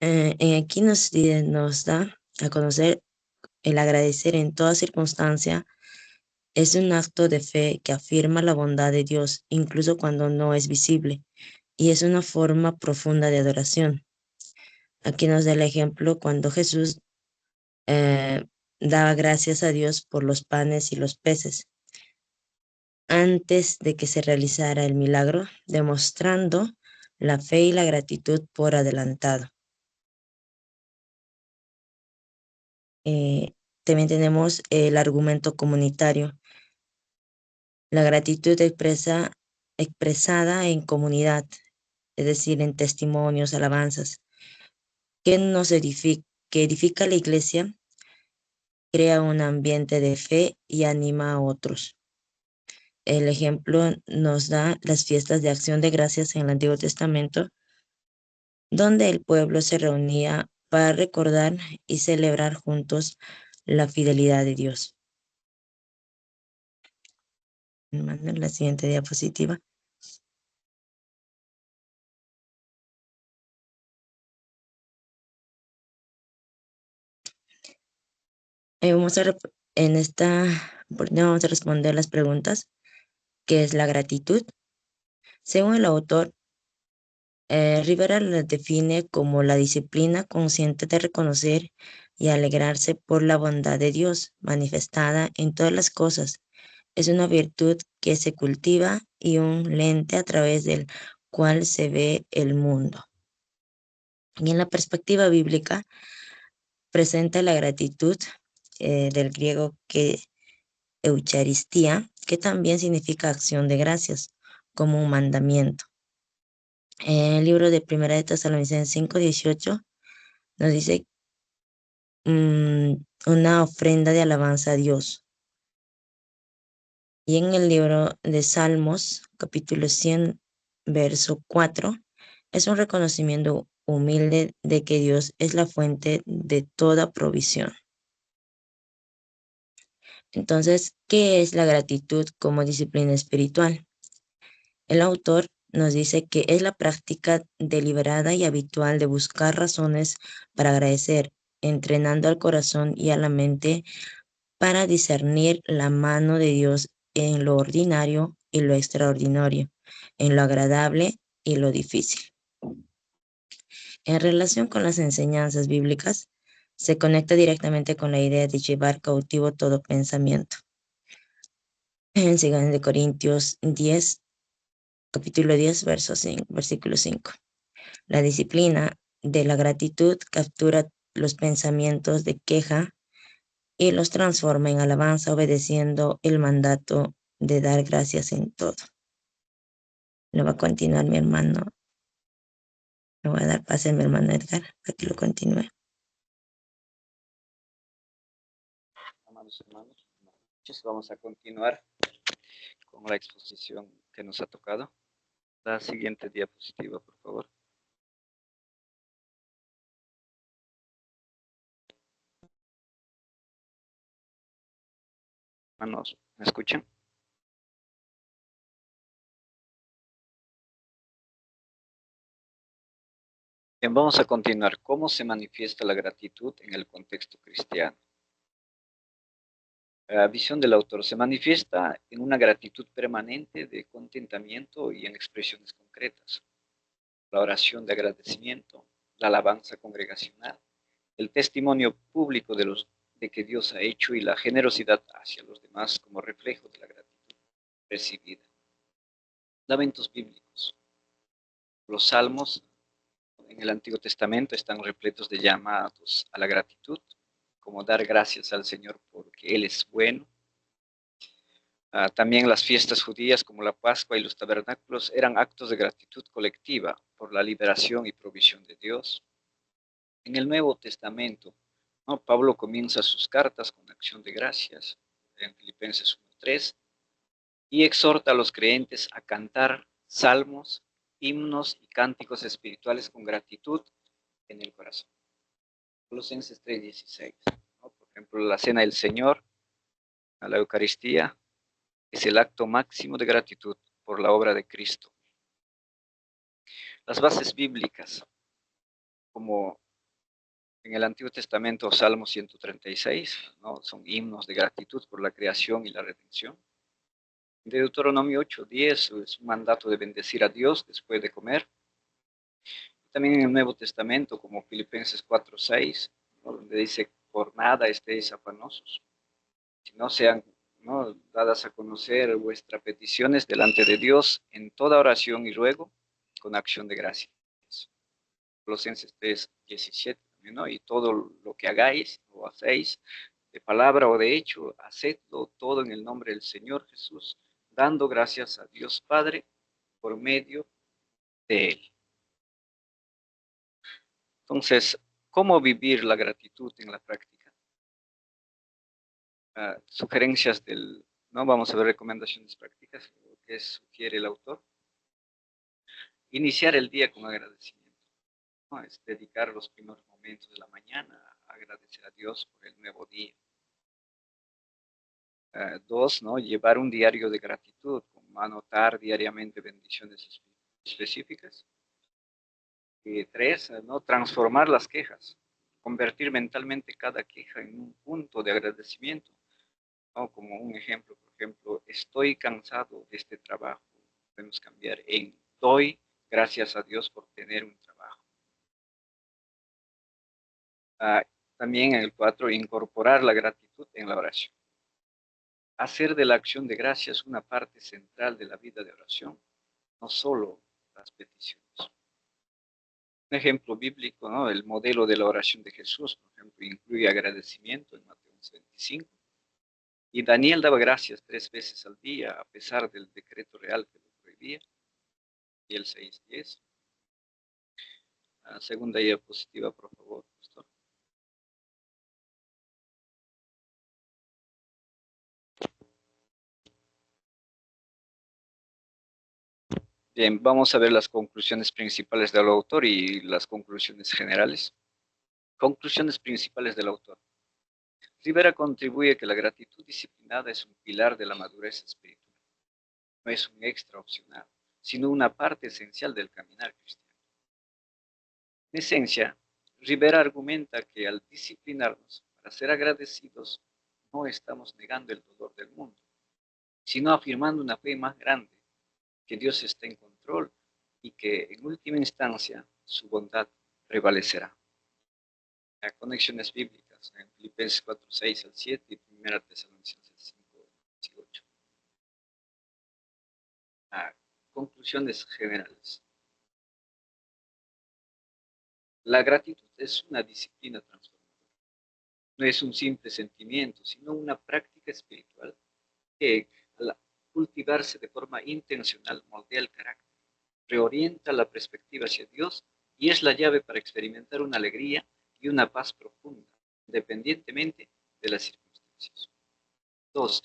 Aquí nos da a conocer el agradecer en toda circunstancia es un acto de fe que afirma la bondad de Dios, incluso cuando no es visible, y es una forma profunda de adoración. Aquí nos da el ejemplo cuando Jesús daba gracias a Dios por los panes y los peces, antes de que se realizara el milagro, demostrando la fe y la gratitud por adelantado. También tenemos el argumento comunitario. La gratitud expresada en comunidad, es decir, en testimonios, alabanzas, que edifica la iglesia, crea un ambiente de fe y anima a otros. El ejemplo nos da las fiestas de acción de gracias en el Antiguo Testamento, donde el pueblo se reunía para recordar y celebrar juntos la fidelidad de Dios. La siguiente diapositiva. Vamos a responder las preguntas. ¿Qué es la gratitud? Según el autor, Rivera la define como la disciplina consciente de reconocer y alegrarse por la bondad de Dios manifestada en todas las cosas. Es una virtud que se cultiva y un lente a través del cual se ve el mundo. Y en la perspectiva bíblica, presenta la gratitud del griego que Eucaristía, que también significa acción de gracias, como un mandamiento. El libro de Primera de Tesalonicenses 5:18 nos dice una ofrenda de alabanza a Dios. Y en el libro de Salmos, capítulo 100, verso 4, es un reconocimiento humilde de que Dios es la fuente de toda provisión. Entonces, ¿qué es la gratitud como disciplina espiritual? El autor nos dice que es la práctica deliberada y habitual de buscar razones para agradecer, entrenando al corazón y a la mente para discernir la mano de Dios en lo ordinario y lo extraordinario, en lo agradable y lo difícil. En relación con las enseñanzas bíblicas, se conecta directamente con la idea de llevar cautivo todo pensamiento. En 2 Corintios 10, capítulo 10, versículo 5. La disciplina de la gratitud captura los pensamientos de queja y los transforma en alabanza, obedeciendo el mandato de dar gracias en todo. Lo va a continuar mi hermano. Le voy a dar pase a mi hermano Edgar para que lo continúe. Amados hermanos, buenas noches. Vamos a continuar con la exposición que nos ha tocado. La siguiente diapositiva, por favor. Hermanos, ¿me escuchan? Bien, vamos a continuar. ¿Cómo se manifiesta la gratitud en el contexto cristiano? La visión del autor se manifiesta en una gratitud permanente de contentamiento y en expresiones concretas. La oración de agradecimiento, la alabanza congregacional, el testimonio público de que Dios ha hecho y la generosidad hacia los demás como reflejo de la gratitud recibida. Lamentos bíblicos. Los salmos en el Antiguo Testamento están repletos de llamados a la gratitud, como dar gracias al Señor porque Él es bueno. También las fiestas judías como la Pascua y los tabernáculos eran actos de gratitud colectiva por la liberación y provisión de Dios. En el Nuevo Testamento, ¿no? Pablo comienza sus cartas con acción de gracias en Filipenses 1:3 y exhorta a los creyentes a cantar salmos, himnos y cánticos espirituales con gratitud en el corazón. Colosenses 3:16, ¿no? Por ejemplo, la cena del Señor, a la Eucaristía, es el acto máximo de gratitud por la obra de Cristo. Las bases bíblicas, como en el Antiguo Testamento, Salmo 136, ¿no? Son himnos de gratitud por la creación y la redención. De Deuteronomio 8:10 es un mandato de bendecir a Dios después de comer. También en el Nuevo Testamento, como Filipenses 4:6, ¿no? Donde dice, por nada estéis afanosos, si no sean, ¿no?, dadas a conocer vuestras peticiones delante de Dios en toda oración y ruego, con acción de gracias. Colosenses 3:17, ¿no? Y todo lo que hagáis o hacéis, de palabra o de hecho, hacedlo todo en el nombre del Señor Jesús, dando gracias a Dios Padre por medio de Él. Entonces, ¿cómo vivir la gratitud en la práctica? Sugerencias ¿no? Vamos a ver recomendaciones prácticas, lo que sugiere el autor. Iniciar el día con agradecimiento, ¿no? Es dedicar los primeros momentos de la mañana a agradecer a Dios por el nuevo día. 2, ¿no? Llevar un diario de gratitud, como anotar diariamente bendiciones específicas. Y 3, ¿no? Transformar las quejas, convertir mentalmente cada queja en un punto de agradecimiento, ¿no? Como un ejemplo, por ejemplo, estoy cansado de este trabajo. Podemos cambiar en doy gracias a Dios por tener un trabajo. También en el 4, incorporar la gratitud en la oración. Hacer de la acción de gracias una parte central de la vida de oración, no solo las peticiones. Un ejemplo bíblico, ¿no? El modelo de la oración de Jesús, por ejemplo, incluye agradecimiento en Mateo 11:25. Y Daniel daba gracias 3 veces al día, a pesar del decreto real que lo prohibía. Y el 6:10. Segunda diapositiva, por favor, pastor. Bien, vamos a ver las conclusiones principales del autor y las conclusiones generales. Conclusiones principales del autor. Rivera contribuye que la gratitud disciplinada es un pilar de la madurez espiritual. No es un extra opcional, sino una parte esencial del caminar cristiano. En esencia, Rivera argumenta que al disciplinarnos para ser agradecidos, no estamos negando el dolor del mundo, sino afirmando una fe más grande, que Dios está en control y que en última instancia su bondad prevalecerá. Conexiones bíblicas en Filipenses 4:6-7 y 1 Tesalonicenses 5:18. Conclusiones generales. La gratitud es una disciplina transformadora. No es un simple sentimiento, sino una práctica espiritual que, al cultivarse de forma intencional, moldea el carácter, reorienta la perspectiva hacia Dios y es la llave para experimentar una alegría y una paz profunda, independientemente de las circunstancias. 2.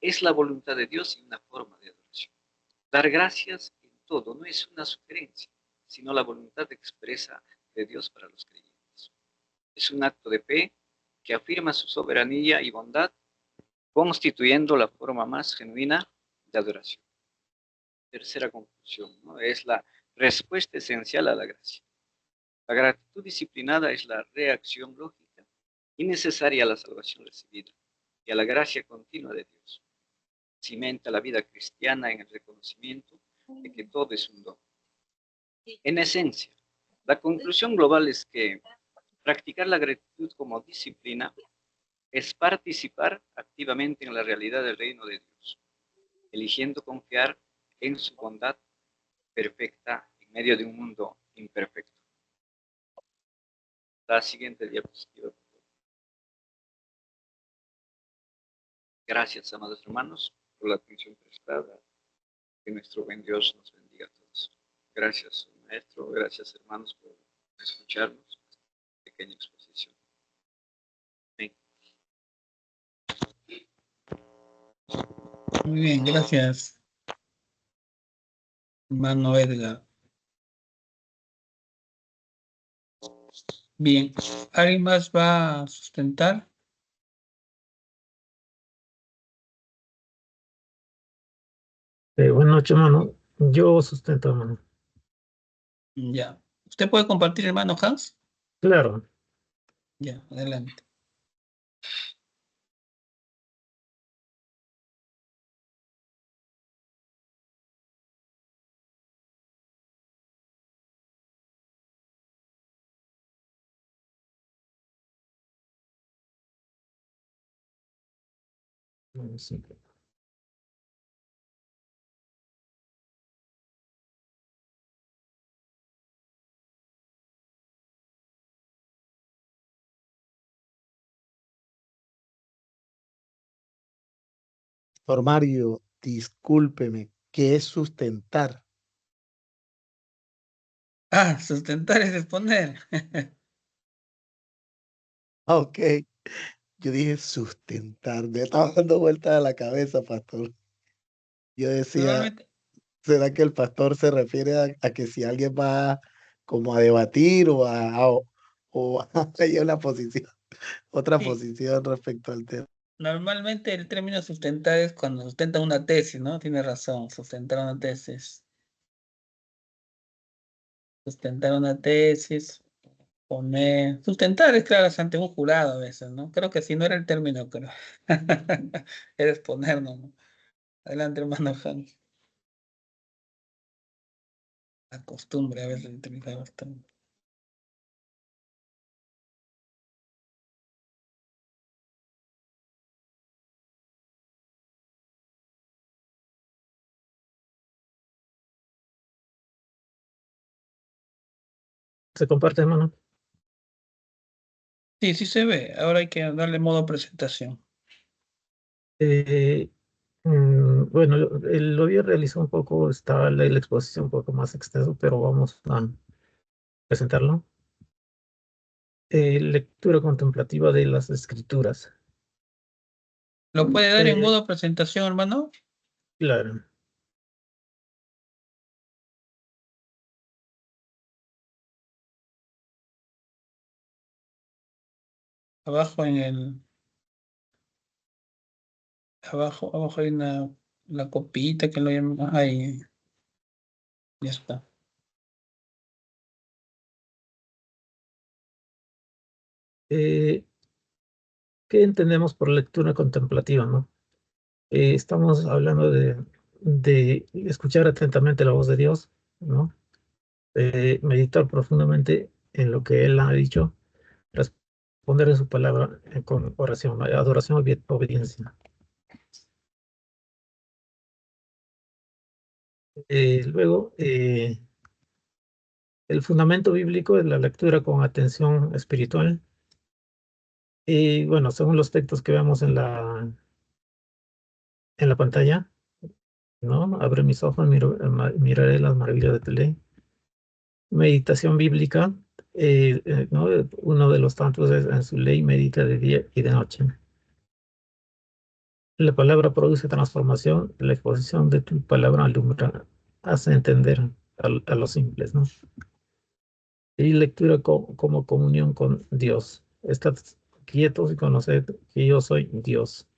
Es la voluntad de Dios y una forma de adoración. Dar gracias en todo, no es una sugerencia, sino la voluntad expresa de Dios para los creyentes. Es un acto de fe que afirma su soberanía y bondad, constituyendo la forma más genuina de adoración. Tercera conclusión, ¿no? Es la respuesta esencial a la gracia. La gratitud disciplinada es la reacción lógica y necesaria a la salvación recibida y a la gracia continua de Dios. Cimenta la vida cristiana en el reconocimiento de que todo es un don. En esencia, la conclusión global es que practicar la gratitud como disciplina es participar activamente en la realidad del reino de Dios, eligiendo confiar en su bondad perfecta en medio de un mundo imperfecto. La siguiente diapositiva. Gracias, amados hermanos, por la atención prestada. Que nuestro buen Dios nos bendiga a todos. Gracias, maestro. Gracias, hermanos, por escucharnos. Pequeña exposición. Amén. Muy bien, gracias, hermano Edgar. Bien, ¿alguien más va a sustentar? Buenas noches, hermano. Yo sustento, hermano. Ya. ¿Usted puede compartir, hermano Hans? Claro. Ya, adelante. Sí. Pastor Mario, discúlpeme, ¿qué es sustentar? Ah, sustentar es exponer. Ok, yo dije sustentar, me estaba dando vueltas a la cabeza, pastor. Yo decía, Normalmente, ¿será que el pastor se refiere a que si alguien va como a debatir o hay una posición, otra sí, posición respecto al tema? normalmente el término sustentar es cuando sustenta una tesis, ¿no? Tiene razón, sustentar una tesis. Sustentar una tesis, poner... Sustentar es claro, es ante un jurado a veces, ¿no? Creo que si no era el término, pero era exponer, ¿no? Adelante, hermano Hans. La costumbre a veces de utilizar bastante. ¿Se comparte, hermano? Sí, sí se ve. Ahora hay que darle modo presentación. Bueno, lo había realizado un poco, estaba la exposición un poco más extenso, pero vamos a presentarlo. Lectura contemplativa de las escrituras. ¿Lo puede dar en Eh, modo presentación, hermano? claro. Abajo en el... Abajo hay la copita que lo llaman. Ahí, ya está. ¿Qué entendemos por lectura contemplativa, no? Estamos hablando de escuchar atentamente la voz de Dios, ¿no? Meditar profundamente en lo que Él ha dicho, responder en su palabra con oración, adoración, obediencia. Luego, el fundamento bíblico es la lectura con atención espiritual. Y bueno, según los textos que vemos en la pantalla, ¿no? Abre mis ojos, miraré las maravillas de tu ley. Meditación bíblica, ¿no? Uno de los tantos es en su ley medita de día y de noche. La palabra produce transformación, la exposición de tu palabra alumbra hace entender a los simples, ¿no? Y lectura como comunión con Dios. Estad quietos y conoced que yo soy Dios.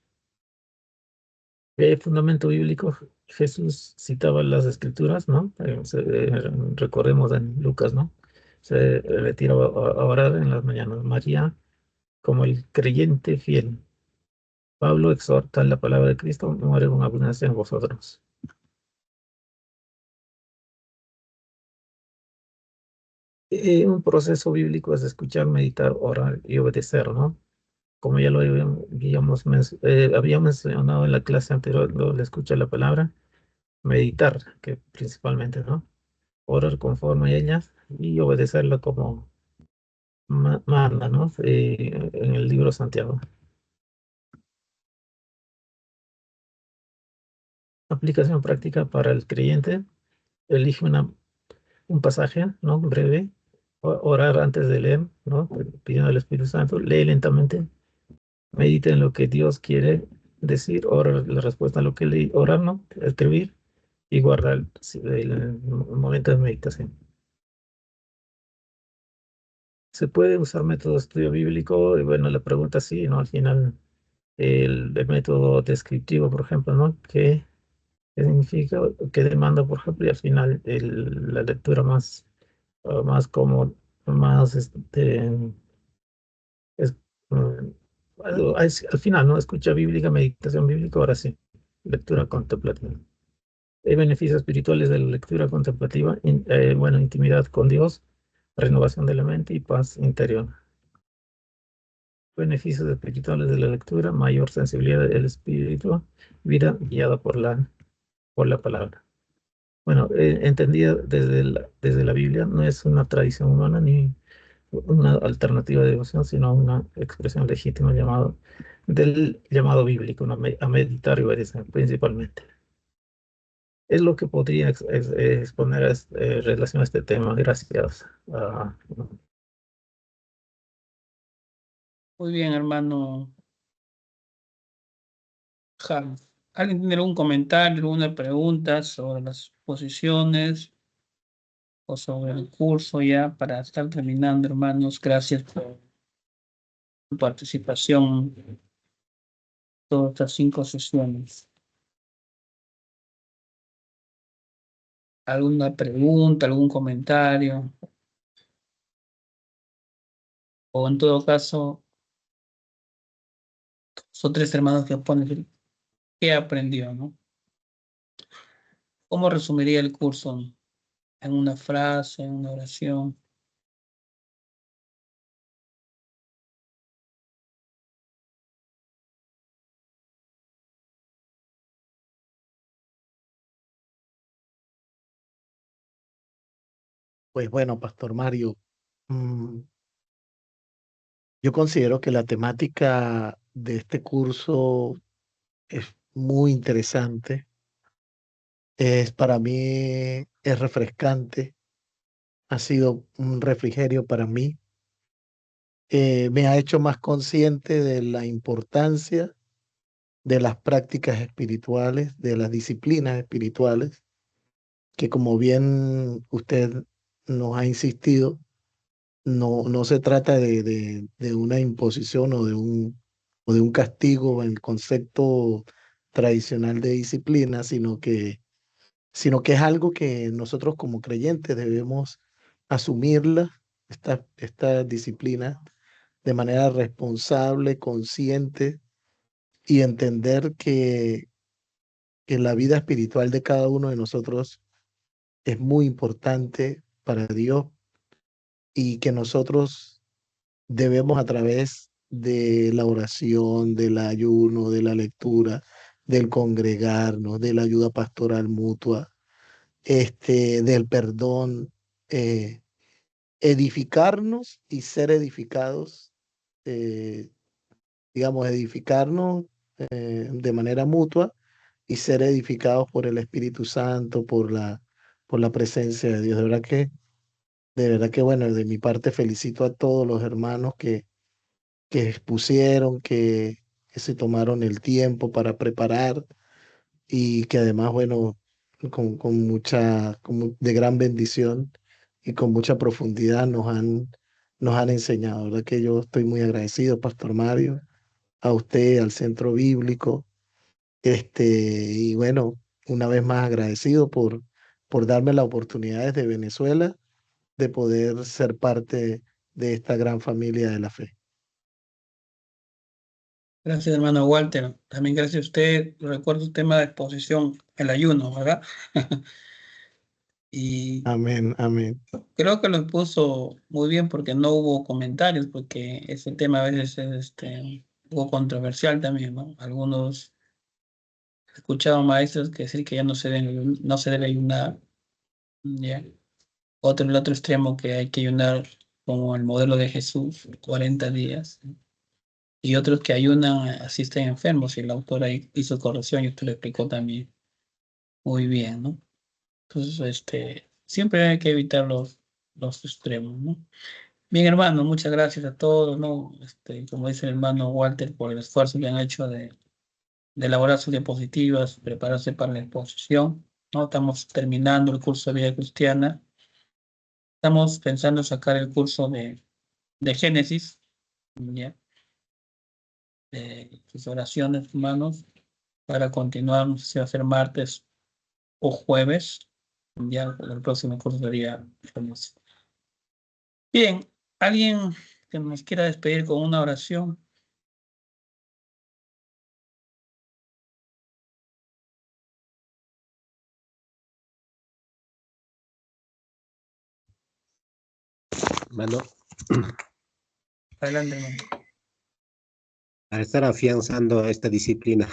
Fundamento bíblico, Jesús citaba las escrituras, ¿no? Recordemos en Lucas, ¿no? Se retiraba a orar en las mañanas. María, como el creyente fiel. Pablo exhorta en la palabra de Cristo, muere con abundancia en vosotros. Un proceso bíblico es escuchar, meditar, orar y obedecer, ¿no? Como ya lo había mencionado en la clase anterior, lo de escuchar la palabra, meditar, que principalmente, ¿no? Orar conforme a ella y obedecerla como manda, ¿no? En el libro de Santiago. Aplicación práctica para el creyente. Elige un pasaje, ¿no? Breve. Orar antes de leer, ¿no? Pidiendo al Espíritu Santo. Lee lentamente. Medita en lo que Dios quiere decir. Orar la respuesta a lo que leí. Orar, ¿no? Escribir y guardar el momento de meditación. ¿Se puede usar método de estudio bíblico? Y bueno, la pregunta sí, ¿no? Al final, el método descriptivo, por ejemplo, ¿no? ¿Qué significa? ¿Qué demanda, por ejemplo? Y al final, la lectura más como, más, es, mm, al final, ¿no? Escucha bíblica, meditación bíblica, ahora sí, lectura contemplativa. Hay beneficios espirituales de la lectura contemplativa, bueno, intimidad con Dios, renovación de la mente y paz interior. Beneficios espirituales de la lectura, mayor sensibilidad del espíritu, vida guiada por la palabra. Bueno, entendida desde la Biblia, no es una tradición humana ni una alternativa de devoción, sino una expresión legítima del llamado bíblico, a meditar y obedecer principalmente. Es lo que podría exponer en relación a este tema. Gracias. Muy bien, hermano Jan. ¿Alguien tiene algún comentario, alguna pregunta sobre las posiciones o sobre el curso ya para estar terminando, hermanos? Gracias por su participación en todas estas 5 sesiones. ¿Alguna pregunta, algún comentario? O en todo caso, son 3 hermanos que ponen qué aprendió, ¿no? ¿Cómo resumiría el curso? ¿En una frase, en una oración? Pues bueno, Pastor Mario, mm, yo considero que la temática de este curso es muy interesante. Para mí es refrescante, ha sido un refrigerio para mí. Me ha hecho más consciente de la importancia de las prácticas espirituales, de las disciplinas espirituales, que como bien usted nos ha insistido, no se trata de una imposición o de un castigo en el concepto tradicional de disciplina, sino que es algo que nosotros como creyentes debemos asumirla, esta disciplina, de manera responsable, consciente y entender que la vida espiritual de cada uno de nosotros es muy importante para Dios y que nosotros debemos a través de la oración, del ayuno, de la lectura, del congregarnos, de la ayuda pastoral mutua, del perdón, eh, edificarnos y ser edificados, eh, digamos, edificarnos de manera mutua y ser edificados por el Espíritu Santo, por la presencia de Dios. De verdad que, bueno, de mi parte felicito a todos los hermanos que expusieron, que se tomaron el tiempo para preparar y que además, bueno, de gran bendición y con mucha profundidad nos han enseñado. ¿Verdad? Que yo estoy muy agradecido, Pastor Mario, a usted, al Centro Bíblico, y bueno, una vez más agradecido por darme la oportunidad desde Venezuela de poder ser parte de esta gran familia de la fe. Gracias, hermano Walter. También gracias a usted. Recuerdo el tema de exposición, el ayuno, ¿verdad? Y Amén, amén. creo que lo puso muy bien porque no hubo comentarios, porque ese tema a veces es un poco controversial también, ¿no? Algunos escuchaban maestros que decir que ya no se debe ayunar, ¿ya? El otro extremo que hay que ayunar como el modelo de Jesús, 40 días. Y otros que ayunan así estén enfermos, y el autor ahí hizo corrección y usted lo explicó también muy bien, ¿no? Entonces, siempre hay que evitar los extremos, ¿no? Bien, hermano, muchas gracias a todos, ¿no? Como dice el hermano Walter, por el esfuerzo que han hecho de elaborar sus diapositivas, prepararse para la exposición, ¿no? Estamos terminando el curso de vida cristiana. Estamos pensando en sacar el curso de Génesis, ¿ya? De sus oraciones, hermanos, para continuar, no sé si va a ser martes o jueves, ya el próximo curso sería Génesis. Bien, ¿alguien que nos quiera despedir con una oración? Hermano, Adelante, hermano. a estar afianzando esta disciplina.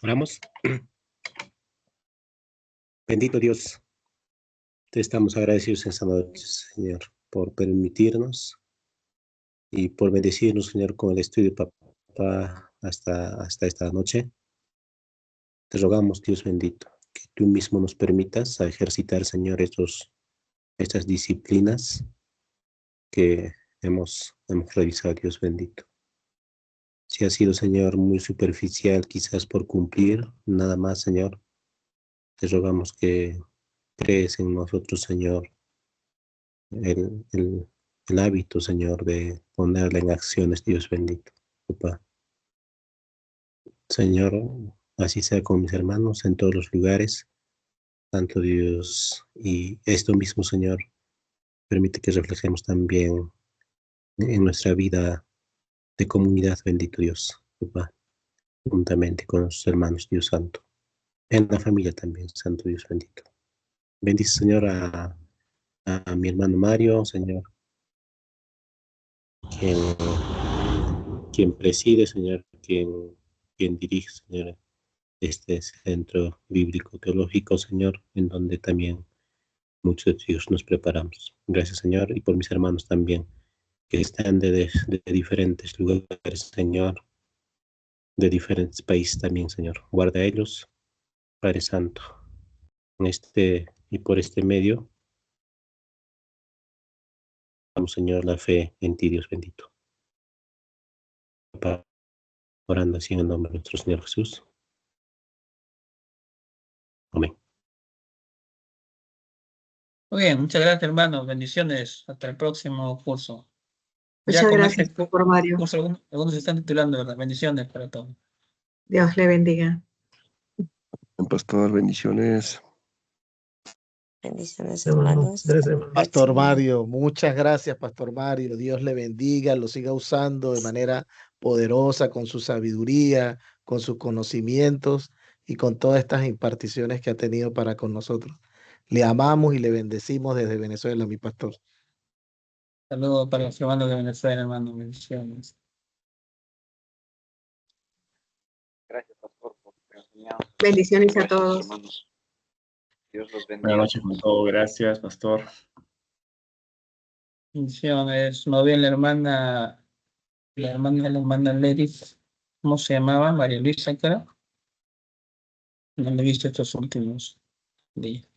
Oramos. Bendito Dios, te estamos agradecidos en esta noche, Señor, por permitirnos y por bendecirnos, Señor, con el estudio de papá hasta esta noche. Te rogamos, Dios bendito, que tú mismo nos permitas a ejercitar, Señor, estas disciplinas que hemos revisado, Dios bendito. Si ha sido, Señor, muy superficial, quizás por cumplir, nada más, Señor, te rogamos que crees en nosotros, Señor, el hábito, Señor, de ponerla en acciones, Dios bendito, papá. Señor, así sea con mis hermanos en todos los lugares, Santo Dios, y esto mismo, Señor, permite que reflejemos también en nuestra vida de comunidad, bendito Dios, papá, juntamente con nuestros hermanos, Dios Santo, en la familia también, Santo Dios bendito. Bendice, Señor, a mi hermano Mario, Señor, quien preside, Señor, quien dirige, Señor, este centro bíblico teológico, Señor, en donde también muchos de ellos nos preparamos. Gracias, Señor, y por mis hermanos también, que están de diferentes lugares, Señor, de diferentes países también, Señor. Guarda a ellos, Padre Santo, y por este medio, damos, Señor, la fe en ti, Dios bendito. Papá, orando así en el nombre de nuestro Señor Jesús. Amén. Muy bien, muchas gracias, hermano. Bendiciones. Hasta el próximo curso. Ya Muchas con gracias, Pastor Mario. curso, algunos se están titulando, ¿verdad? Bendiciones para todos. Dios le bendiga. Pastor, bendiciones. Bendiciones, Hermano, hermanos. gracias, hermano. Pastor Mario, muchas gracias, Pastor Mario. Dios le bendiga, lo siga usando de manera poderosa, con su sabiduría, con sus conocimientos y con todas estas imparticiones que ha tenido para con nosotros. Le amamos y le bendecimos desde Venezuela, mi pastor. Saludos para los hermanos de Venezuela, hermano. Bendiciones. Gracias, Pastor, por tu enseñanza. Bendiciones a Gracias, todos. hermanos. Dios los bendiga. Buenas noches con todo. Gracias, Pastor. Bendiciones. No bien la hermana Lady, ¿cómo se llamaba? María Luisa, creo. No la he visto estos últimos días.